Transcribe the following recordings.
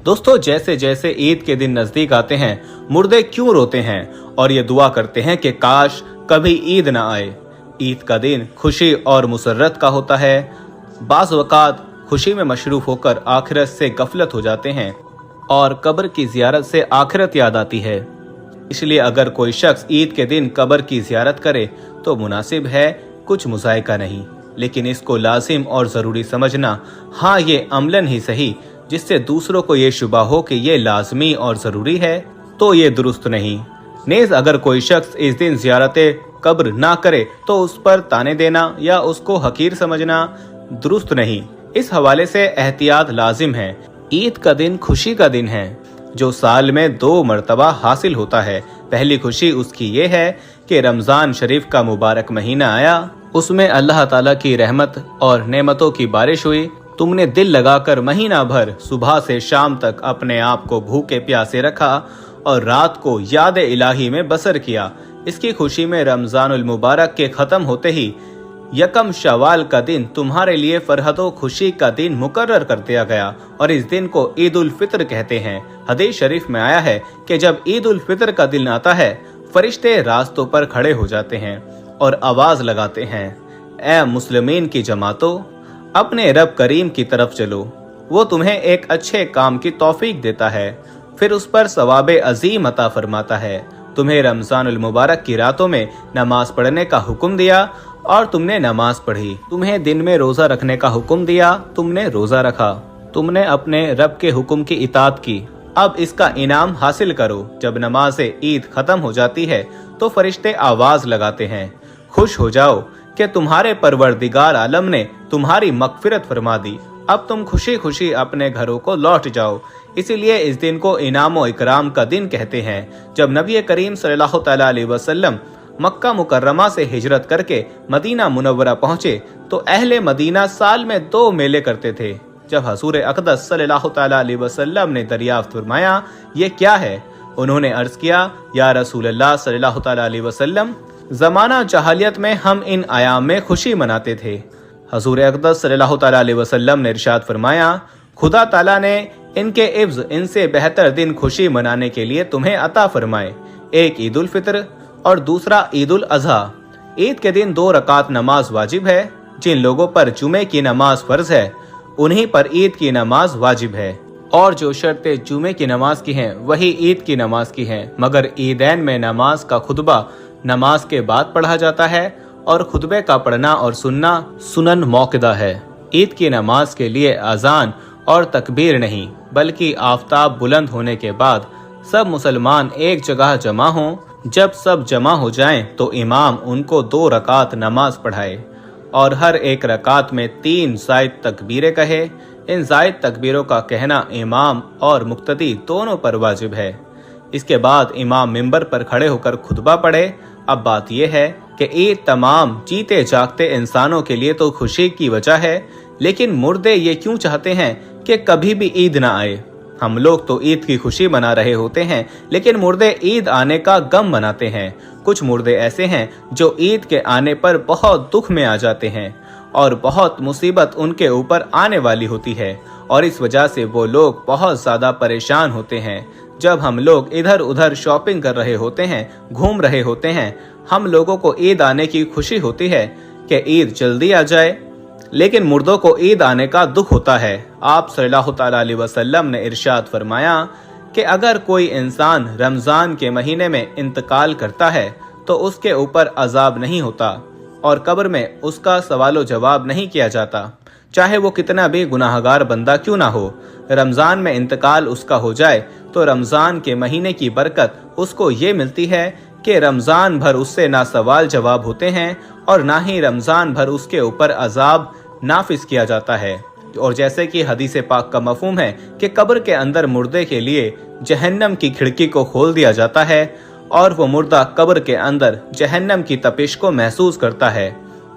दोस्तों, जैसे जैसे ईद के दिन नजदीक आते हैं, मुर्दे क्यों रोते हैं और ये दुआ करते हैं कि काश कभी ईद ना आए। ईद का दिन खुशी और मुसर्रत का होता है। बाज़ वक़ात खुशी में मशरूफ होकर आखिरत से गफलत हो जाते हैं और कब्र की ज़ियारत से आखिरत याद आती है। इसलिए अगर कोई शख्स ईद के दिन कब्र की ज़ियारत करे तो मुनासिब है, कुछ मुज़ायका नहीं, लेकिन इसको लाजिम और ज़रूरी समझना, हाँ ये अमलन ही सही, जिससे दूसरों को ये शुबा हो कि ये लाजमी और ज़रूरी है, तो ये दुरुस्त नहीं। नेज़ अगर कोई शख्स इस दिन ज़ियारत कब्र ना करे तो उस पर ताने देना या उसको हकीर समझना दुरुस्त नहीं। इस हवाले से एहतियात लाजिम है। ईद का दिन खुशी का दिन है जो साल में 2 मरतबा हासिल होता है। पहली खुशी उसकी ये है कि रमज़ान शरीफ का मुबारक महीना आया, उसमें अल्लाह ताला की रहमत और नेमतों की बारिश हुई। तुमने दिल लगाकर महीना भर सुबह से शाम तक अपने आप को भूखे प्यासे रखा और रात को याद इलाही में बसर किया। इसकी खुशी में रमज़ानुल मुबारक के ख़त्म होते ही यकम शवाल का दिन तुम्हारे लिए फरहतो खुशी का दिन मुकर्रर कर दिया गया और इस दिन को ईद उल फित्र कहते हैं। हदीस शरीफ में आया है कि जब ईद उल फित्र का दिन आता है, फरिश्ते रास्तों पर खड़े हो जाते हैं और आवाज लगाते हैं, ए मुस्लिमीन की जमातों, अपने रब करीम की तरफ चलो, वो तुम्हें एक अच्छे काम की तौफीक देता है, फिर उस पर सवाब अजीम अता फरमाता है। तुम्हें रमज़ानुल मुबारक की रातों में नमाज पढ़ने का हुक्म दिया और तुमने नमाज पढ़ी। तुम्हें दिन में रोजा रखने का हुक्म दिया, तुमने रोजा रखा। तुमने अपने रब के हुक्म की इताअत की। अब इसका इनाम हासिल करो। जब नमाज ईद खत्म हो जाती है तो फरिश्ते आवाज लगाते हैं, खुश हो जाओ कि तुम्हारे परवरदिगार आलम ने तुम्हारी मगफिरत फरमा दी। अब तुम खुशी खुशी अपने घरों को लौट जाओ। इसीलिए इस दिन को इनाम और इकराम का दिन कहते हैं। जब नबी करीम सल्लल्लाहु तआला अलैहि वसल्लम मक्का मुकर्रमा से हिजरत करके मदीना मुनव्वरा पहुंचे तो अहले मदीना साल में 2 मेले करते थे। जब हजूर अक़दस सल्लल्लाहु तआला अलैहि वसल्लम ने दरियाफ्त फरमाया, ये क्या है? उन्होंने अर्ज किया, या रसूलल्लाह सल्लल्लाहु तआला अलैहि वसल्लम, ज़माना जहालियत में हम इन आयाम में खुशी मनाते थे। हजूर अक़दस सल्लल्लाहु तआला अलैहि वसल्लम ने इरशाद फरमाया, खुदा ताला ने इनके इव्ज़ इनसे बेहतर दिन खुशी मनाने के लिए तुम्हें अता फरमाए। एक ईद उल फित्र और दूसरा ईद उल अज़हा। ईद के दिन 2 रकात नमाज वाजिब है। जिन लोगों पर जुमे की नमाज फर्ज है उन्हीं पर ईद की नमाज वाजिब है, और जो शर्तें जुमे की नमाज की हैं वही ईद की नमाज की हैं। मगर ईदैन में नमाज का खुतबा नमाज के बाद पढ़ा जाता है और खुतबे का पढ़ना और सुनना सुनन मौक़िदा है। ईद की नमाज के लिए अजान और तकबीर नहीं, बल्कि आफताब बुलंद होने के बाद सब मुसलमान एक जगह जमा हों। जब सब जमा हो जाएं तो इमाम उनको 2 रकात नमाज पढ़ाए और हर एक रकात में 3 ज़ायद तकबीरें कहे। इन ज़ायद तकबीरों का कहना इमाम और मुक्तदी दोनों पर वाजिब है। इसके बाद इमाम मिंबर पर खड़े होकर खुतबा पढ़े। अब बात यह है कि ईद तमाम जीते जागते इंसानों के लिए तो खुशी की वजह है, लेकिन मुर्दे ये क्यों चाहते हैं कि कभी भी ईद ना आए? हम लोग तो ईद की खुशी मना रहे होते हैं, लेकिन मुर्दे ईद आने का गम मनाते हैं। कुछ मुर्दे ऐसे हैं जो ईद के आने पर बहुत दुख में आ जाते हैं और बहुत मुसीबत उनके ऊपर आने वाली होती है, और इस वजह से वो लोग बहुत ज़्यादा परेशान होते हैं। जब हम लोग इधर उधर शॉपिंग कर रहे होते हैं, घूम रहे होते हैं, हम लोगों को ईद आने की खुशी होती है कि ईद जल्दी आ जाए, लेकिन मुर्दों को ईद आने का दुख होता है। आप सल्लल्लाहु तआला अलैहि वसल्लम ने इरशाद फरमाया कि अगर कोई इंसान रमज़ान के महीने में इंतकाल करता है तो उसके ऊपर अजाब नहीं होता और कब्र में उसका सवालो जवाब नहीं किया जाता, चाहे वो कितना भी गुनाहगार बंदा क्यों ना हो। रमज़ान में इंतकाल उसका हो जाए तो रमज़ान के महीने की बरकत उसको ये मिलती है कि रमज़ान भर उससे ना सवाल जवाब होते हैं और ना ही रमज़ान भर उसके ऊपर अजाब नाफिज किया जाता है। और जैसे कि हदीस पाक का मफहूम है कि कब्र के अंदर मुर्दे के लिए जहन्नम की खिड़की को खोल दिया जाता है और वो मुर्दा कब्र के अंदर जहन्नम की तपिश को महसूस करता है।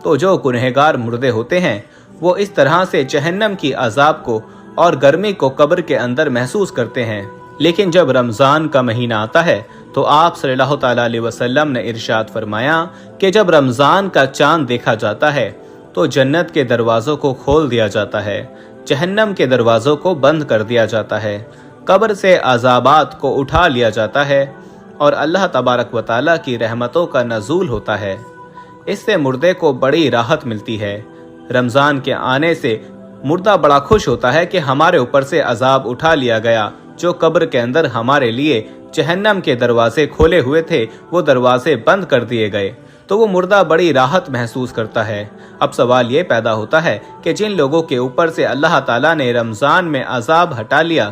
तो जो गुनहगार मुर्दे होते हैं वो इस तरह से जहन्नम की अजाब को और गर्मी को कब्र के अंदर महसूस करते हैं। लेकिन जब रमज़ान का महीना आता है तो आप सल्लल्लाहु तआला अलैहि वसल्लम ने इरशाद फरमाया कि जब रमज़ान का चांद देखा जाता है तो जन्नत के दरवाज़ों को खोल दिया जाता है, जहन्नम के दरवाज़ों को बंद कर दिया जाता है। कब्र से अजाबात को उठा लिया जाता है और अल्लाह तबारक व तआला की रहमतों का नज़ूल होता है। इससे मुर्दे को बड़ी राहत मिलती है। रमज़ान के आने से मुर्दा बड़ा खुश होता है कि हमारे ऊपर से अजाब उठा लिया गया। जो कब्र के अंदर हमारे लिए जहन्नम के दरवाजे खोले हुए थे, वो दरवाजे बंद कर दिए गए, तो वो मुर्दा बड़ी राहत महसूस करता है। अब सवाल ये पैदा होता है कि जिन लोगों के ऊपर से अल्लाह ताला ने रमज़ान में अजाब हटा लिया,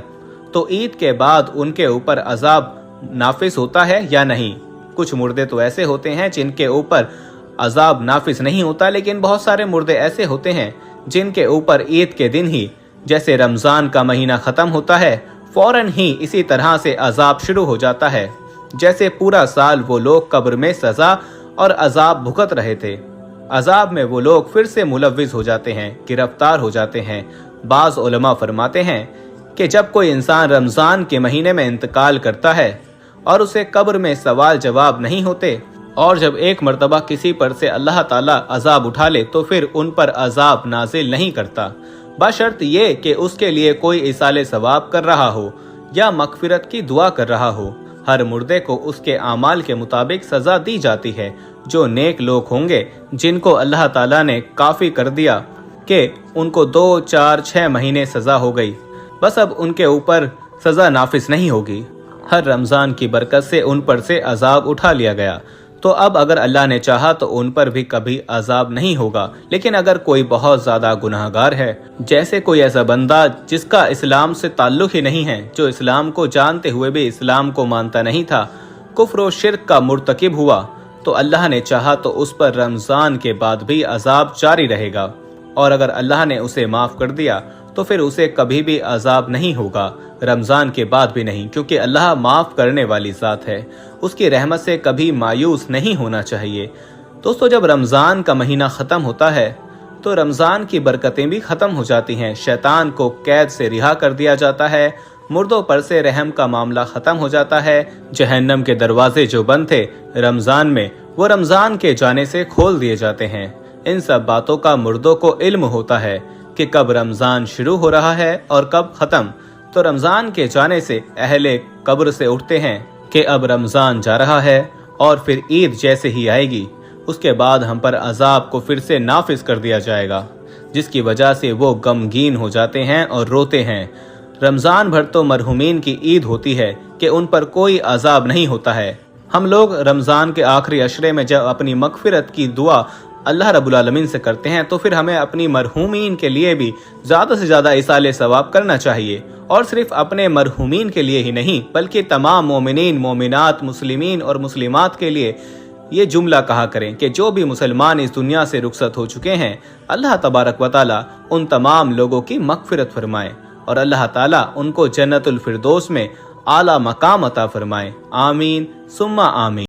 तो ईद के बाद उनके ऊपर अजाब नाफिस होता है या नहीं। कुछ मुर्दे तो ऐसे होते हैं जिनके ऊपर अजाब नाफिस नहीं होता, लेकिन बहुत सारे मुर्दे ऐसे होते हैं जिनके ऊपर ईद के दिन ही, जैसे रमज़ान का महीना ख़त्म होता है, फौरन ही इसी तरह से अजाब शुरू हो जाता है, जैसे पूरा साल वो लोग कब्र में सज़ा और अजाब भुगत रहे थे। अजाब में वो लोग फिर से मुलव्विस हो जाते हैं, गिरफ्तार हो जाते हैं। बाज़ उलमा फरमाते हैं कि जब कोई इंसान रमज़ान के महीने में इंतकाल करता है और उसे कब्र में सवाल जवाब नहीं होते, और जब एक मर्तबा किसी पर से अल्लाह ताला अजाब उठा ले तो फिर उन पर अजाब नाजिल नहीं करता, बशर्त ये कि उसके लिए कोई इसाले सवाब कर रहा हो या मगफिरत की दुआ कर रहा हो। हर मुर्दे को उसके आमाल के मुताबिक सज़ा दी जाती है। जो नेक लोग होंगे जिनको अल्लाह ताला ने काफ़ी कर दिया कि उनको 2, 4, 6 महीने सज़ा हो गई, बस अब उनके ऊपर सज़ा नाफिस नहीं होगी। हर रमज़ान की बरकत से उन पर से अजाब उठा लिया गया, तो अब अगर अल्लाह ने चाहा तो उन पर भी कभी अजाब नहीं होगा। लेकिन अगर कोई बहुत ज़्यादा गुनाहगार है, जैसे कोई ऐसा बंदा जिसका इस्लाम से ताल्लुक़ ही नहीं है, जो इस्लाम को जानते हुए भी इस्लाम को मानता नहीं था, कुफ्र और शिर्क का मुर्तकिब हुआ, तो अल्लाह ने चाहा तो उस पर रमज़ान के बाद भी अजाब जारी रहेगा। और अगर अल्लाह ने उसे माफ़ कर दिया तो फिर उसे कभी भी अजाब नहीं होगा, रमज़ान के बाद भी नहीं, क्योंकि अल्लाह माफ़ करने वाली ज़ात है। उसकी रहमत से कभी मायूस नहीं होना चाहिए। दोस्तों, जब रमज़ान का महीना ख़त्म होता है तो रमज़ान की बरकतें भी ख़त्म हो जाती हैं। शैतान को कैद से रिहा कर दिया जाता है, मुर्दों पर से रहम का मामला ख़त्म हो जाता है। जहन्नम के दरवाजे जो बंद थे रमज़ान में, वो रमज़ान के जाने से खोल दिए जाते हैं। इन सब बातों का मुर्दों को इल्म होता है कि कब रमज़ान शुरू हो रहा है और कब ख़त्म। तो रमज़ान के जाने से अहले कब्र से उठते हैं कि अब रमज़ान जा रहा है और फिर ईद जैसे ही आएगी उसके बाद हम पर अजाब को फिर से नाफिज कर दिया जाएगा, जिसकी वजह से वो गमगीन हो जाते हैं और रोते हैं। रमज़ान भर तो मरहुमीन की ईद होती है कि उन पर कोई अजाब नहीं होता है। हम लोग रमज़ान के आखिरी अशरे में जब अपनी मगफिरत की दुआ अल्लाह रब्बुल आलमीन से करते हैं तो फिर हमें अपनी मरहूमीन के लिए भी ज़्यादा से ज़्यादा इसाले सवाब करना चाहिए, और सिर्फ अपने मरहूमीन के लिए ही नहीं बल्कि तमाम मोमिनीन, मोमिनात, मुस्लिमीन और मुस्लिमात के लिए ये जुमला कहा करें कि जो भी मुसलमान इस दुनिया से रुखसत हो चुके हैं, अल्लाह तबारक व तआला उन तमाम लोगों की मगफिरत फरमाए और अल्लाह ताला उनको जन्नतुल फिरदौस में आला मकाम अता फरमाए। आमीन सुम्मा आमीन।